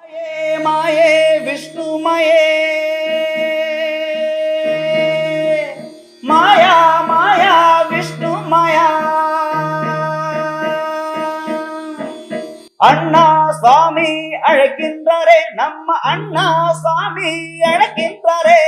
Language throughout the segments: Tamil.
माये विष्णुमये माया माया विष्णुमया அண்ணா சுவாமி அழைக்கின்றாரே நம்ம அண்ணா சுவாமி அழைக்கின்றாரே.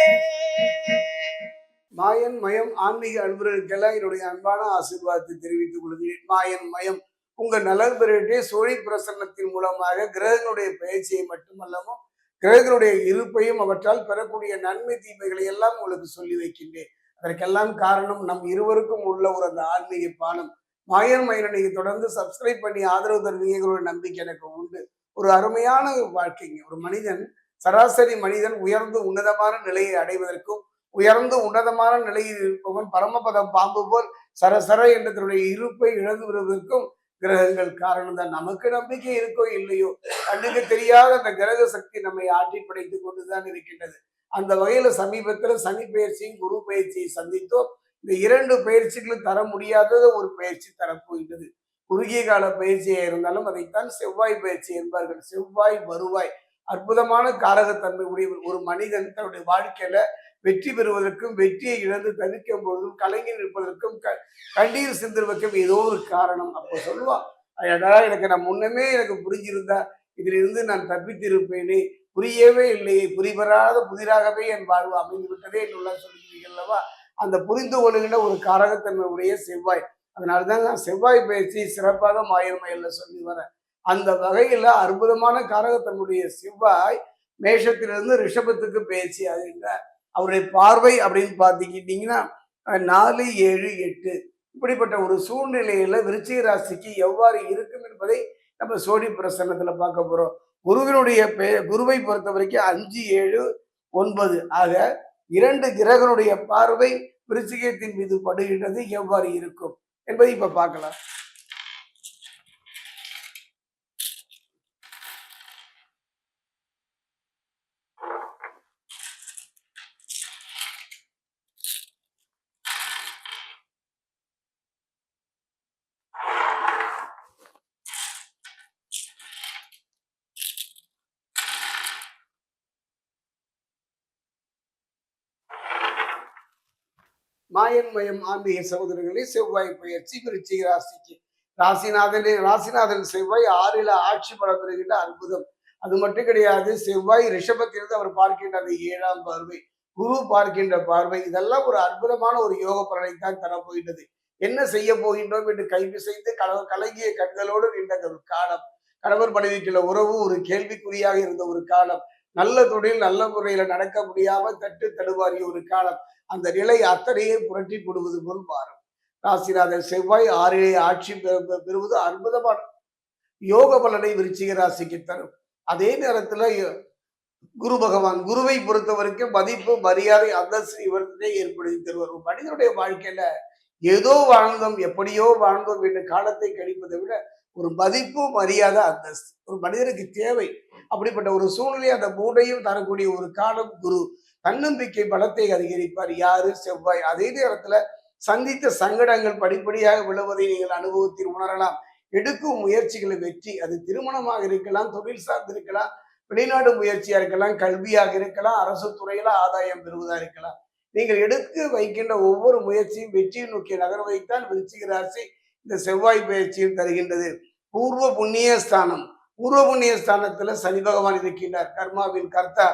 மாயன் மயம் ஆன்மீக அன்பர்களுக்கெல்லாம் என்னுடைய அன்பான ஆசீர்வாதத்தை தெரிவித்துக் கொள்கிறேன். மாயன் மயம் உங்க நலன் பெருகிட்டே சோழி பிரசன்னத்தின் மூலமாக கிரகங்களுடைய பயிற்சியை மட்டுமல்லாமல் கிரகங்களுடைய இருப்பையும் அவற்றால் பெறக்கூடிய நன்மை தீமைகளை எல்லாம் உங்களுக்கு சொல்லி வைக்கின்றேன். அதற்கெல்லாம் காரணம் நம் இருவருக்கும் உள்ள ஒரு அந்த ஆன்மீக பானம். மாயன் மயனை நீங்க தொடர்ந்து சப்ஸ்கிரைப் பண்ணி ஆதரவு தருவீங்கிற நம்பிக்கை எனக்கு உண்டு. ஒரு அருமையான வாழ்க்கைங்க. ஒரு மனிதன் சராசரி மனிதன் உயர்ந்து உன்னதமான நிலையை அடைவதற்கும் உயர்ந்து உன்னதமான நிலையில் இருப்பவன் பரமபதம் பாம்பு போல் சரசர என்ற தன்னுடைய இருப்பை இழந்து வருவதற்கும் கிரகங்கள் காரணம் தான். நமக்கு நம்பிக்கை இருக்கோ இல்லையோ கண்ணுக்கு தெரியாத அந்த கிரக சக்தி நம்மை ஆட்டி படைத்துக் கொண்டுதான் இருக்கின்றது. அந்த வகையில சமீபத்துல சனி பயிற்சியும் குரு பயிற்சியை சந்தித்தோம். இந்த இரண்டு பயிற்சிகளும் தர முடியாதத ஒரு பயிற்சி தரப்போகின்றது. குறுகிய கால பயிற்சியா இருந்தாலும் அதைத்தான் செவ்வாய் பயிற்சி என்பார்கள். செவ்வாய் வருவாய் அற்புதமான காரகத்தன்மை உடைய ஒரு மனிதன் தன்னுடைய வாழ்க்கையில வெற்றி பெறுவதற்கும் வெற்றியை இழந்து தவிக்கும் பொழுதும் கலங்கி நிற்பதற்கும் கண்ணீர் சிந்துவதற்கும் ஏதோ ஒரு காரணம். அப்போ சொல்லுவான், அதாவது எனக்கு நான் முன்னமே எனக்கு புரிஞ்சிருந்தா இதிலிருந்து நான் தப்பித்திருப்பேனே, புரியவே இல்லையே, புரிவராத புதிராகவே என் வாழ்வு அமைந்து விட்டதே என்னுள்ள சொல்லுவீர்கள் அல்லவா. அந்த புரிந்து கொள்ளுகின்ற ஒரு காரகத்தன்மை உடைய செவ்வாய். அதனால்தான் நான் செவ்வாய் பயிற்சி சிறப்பாக மாயமையில சொல்லி வரேன். அந்த வகையில அற்புதமான காரகத்தன்மையுடைய செவ்வாய் மேஷத்திலிருந்து ரிஷபத்துக்கு பயிற்சி ஆகின்ற அவருடைய பார்வை அப்படின்னு பார்த்துக்கிட்டீங்கன்னா 4, 7, 8 இப்படிப்பட்ட ஒரு சூழ்நிலையில விருச்சிக ராசிக்கு எவ்வாறு இருக்கும் என்பதை நம்ம சோழி பிரசன்னத்துல பார்க்க போறோம். குருவை பொறுத்த வரைக்கும் 5, 7, 9 ஆக 2 கிரகனுடைய பார்வை விருச்சிகத்தின் மீது படுகின்றது. எவ்வாறு இருக்கும் என்பதை இப்ப பார்க்கலாம். மாயன் மயம் ஆன்மீக சகோதரர்களே, செவ்வாய் பயிற்சி விருச்சிக ராசிக்கு ராசிநாதன் செவ்வாய் 6ல் ஆட்சி பலம் பெறுகின்ற அற்புதம். அது மட்டும் கிடையாது, செவ்வாய் ரிஷபத்திலிருந்து அவர் பார்க்கின்ற அந்த 7ஆம் பார்வை, குரு பார்க்கின்ற பார்வை, இதெல்லாம் ஒரு அற்புதமான ஒரு யோக பலனைத்தான் தரப்போகின்றது. என்ன செய்ய போகின்றோம் என்று கைவிசைந்து கலங்கிய கண்களோடு நின்ற ஒரு காலம், கணவர் மனைவிக்குள்ள உறவு ஒரு கேள்விக்குறியாக இருந்த ஒரு காலம், நல்ல தொழில் நல்ல முறையில நடக்க முடியாமல் தட்டு தடுவாரிய ஒரு காலம், அந்த நிலை அத்தனையே புரட்டி போடுவது போல் மாறும். ராசிநாதன் செவ்வாய் 6லே ஆட்சி பெறுவது அற்புதமான யோக பலனை விருச்சிக ராசிக்கு தரும். அதே நேரத்துல குரு பகவான் குருவை பொறுத்த வரைக்கும் மதிப்பு மரியாதை அந்தஸ்து இவர்கிட்டே ஏற்படுத்தி தருவார். மனிதனுடைய வாழ்க்கையில ஏதோ வாழ்ந்தோம் எப்படியோ வாழ்ந்தோம் என்று காலத்தை கழிப்பதை விட ஒரு மதிப்பு மரியாதை அந்தஸ்து ஒரு மனிதனுக்கு தேவை. அப்படிப்பட்ட ஒரு சூழ்நிலை அந்த மூடையும் தரக்கூடிய ஒரு காலம் குரு. தன்னம்பிக்கை பலத்தை அதிகரிப்பார். யாரு? செவ்வாய். அதே நேரத்துல சந்தித்த சங்கடங்கள் படிப்படியாக விழுவதை நீங்கள் அனுபவத்தில் உணரலாம். எடுக்கும் முயற்சிகளை வெற்றி, அது திருமணமாக இருக்கலாம், தொழில் சார்ந்து இருக்கலாம், வெளிநாடு முயற்சியா இருக்கலாம், கல்வியாக இருக்கலாம், அரசு துறையில ஆதாயம் பெறுவதா இருக்கலாம். நீங்கள் எடுத்து வைக்கின்ற ஒவ்வொரு முயற்சியும் வெற்றியை நோக்கிய நகர்வைத்தான் விருச்சிக ராசி இந்த செவ்வாய் பயிற்சியில் தருகின்றது. பூர்வ புண்ணிய ஸ்தானம். பூர்வ புண்ணிய ஸ்தானத்துல சனி பகவான் இருக்கின்றார், கர்மாவின் கர்த்தா.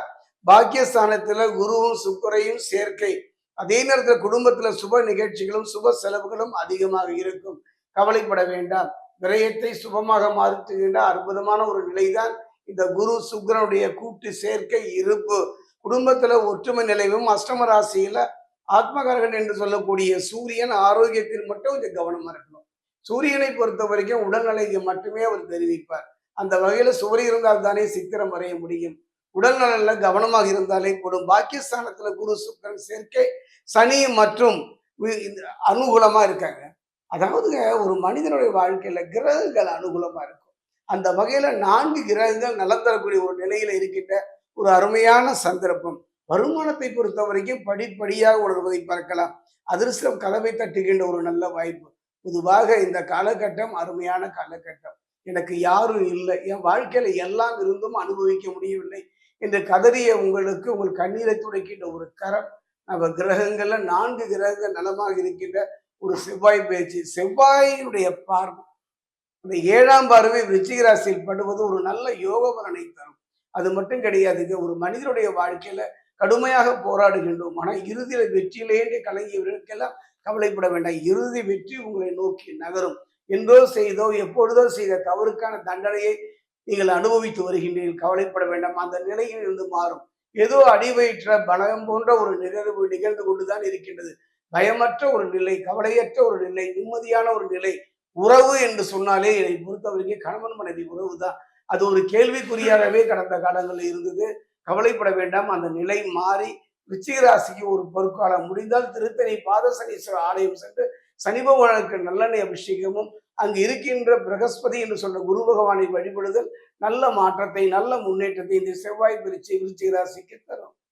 பாக்கியஸ்தானத்துல குருவும் சுக்கரையும் சேர்க்கை. அதே நேரத்துல குடும்பத்துல சுப நிகழ்ச்சிகளும் சுப செலவுகளும் அதிகமாக இருக்கும். கவலைப்பட வேண்டாம். விரயத்தை சுபமாக மாற்றுகின்ற அற்புதமான ஒரு நிலைதான் இந்த குரு சுக்கரனுடைய கூட்டு சேர்க்கை இருப்பு. குடும்பத்துல ஒற்றுமை நிலைவும். அஷ்டம ராசியில ஆத்மகாரகன் என்று சொல்லக்கூடிய சூரியன் ஆரோக்கியத்தில் மட்டும் கொஞ்சம் கவனமா இருக்கணும். சூரியனை பொறுத்த வரைக்கும் உடல்நிலைக்கு மட்டுமே அவர் தெரிவிப்பார். அந்த வகையில சுவரி இருந்தால் தானே சித்திரம் வரைய முடியும். உடல் நலன்ல கவனமாக இருந்தாலே போடும். பாக்கியஸ்தானத்துல குரு சுக்கரன் சேர்க்கை, சனி மற்றும் அனுகூலமா இருக்காங்க. அதாவது ஒரு மனிதனுடைய வாழ்க்கையில கிரகங்கள் அனுகூலமா இருக்கும். அந்த வகையில 4 கிரகங்கள் நலம் தரக்கூடிய ஒரு நிலையில இருக்கின்ற ஒரு அருமையான சந்தர்ப்பம். வருமானத்தை பொறுத்த வரைக்கும் படிப்படியாக உணர்வதை பார்க்கலாம். அதிர்ஷ்டம் கதவை தட்டுகின்ற ஒரு நல்ல வாய்ப்பு. பொதுவாக இந்த காலகட்டம் அருமையான காலகட்டம். எனக்கு யாரும் இல்லை, என் வாழ்க்கையில எல்லாம் இருந்தும் அனுபவிக்க முடியவில்லை என்று கதறிய உங்களுக்கு உங்கள் கண்ணீரை துடைக்கின்ற ஒரு கரம் நம்ம கிரகங்கள்ல 4 கிரகங்கள் நலமாக இருக்கின்ற ஒரு செவ்வாய் பயிற்சி. செவ்வாயினுடைய பார்வை, இந்த 7ஆம் பார்வை விருச்சிக ராசியில் படுவது ஒரு நல்ல யோக பலனை தரும். அது மட்டும் கிடையாதுங்க. ஒரு மனிதனுடைய வாழ்க்கையில கடுமையாக போராடுகின்றோம், ஆனா இறுதியில வெற்றியிலேயே கலங்கியவர்களுக்கெல்லாம் கவலைப்பட வேண்டாம். இறுதி வெற்றி உங்களை நோக்கி நகரும். என்றோ செய்தோ எப்பொழுதோ செய்த தவறுக்கான தண்டனையை நீங்கள் அனுபவித்து வருகின்றீர்கள், கவலைப்பட வேண்டாம். அந்த நிலையில் இருந்து மாறும். ஏதோ அடிவயிற்ற பலம் போன்ற ஒரு நிகழ்வு நிகழ்ந்து கொண்டுதான் இருக்கின்றது. பயமற்ற ஒரு நிலை, கவலையற்ற ஒரு நிலை, நிம்மதியான ஒரு நிலை. உறவு என்று சொன்னாலே என்னை பொறுத்தவரைக்கும் கணவன் மனைவி உறவு தான். அது ஒரு கேள்விக்குறியாகவே கடந்த காலங்களில் இருந்தது. கவலைப்பட வேண்டாம். அந்த நிலை மாறி விருச்சிக ராசிக்கு ஒரு பொற்காலம். முடிந்தால் திருத்தணி பாதசனீஸ்வரர் ஆலயம் சென்று சனி பகவானுக்கு நல்லெண்ணெய் அபிஷேகமும் அங்கு இருக்கின்ற பிரகஸ்பதி என்று சொல்ற குரு பகவானை வழிபடுதல் நல்ல மாற்றத்தை, நல்ல முன்னேற்றத்தை இந்த செவ்வாய் விருச்சிக ராசிக்கு தரும்.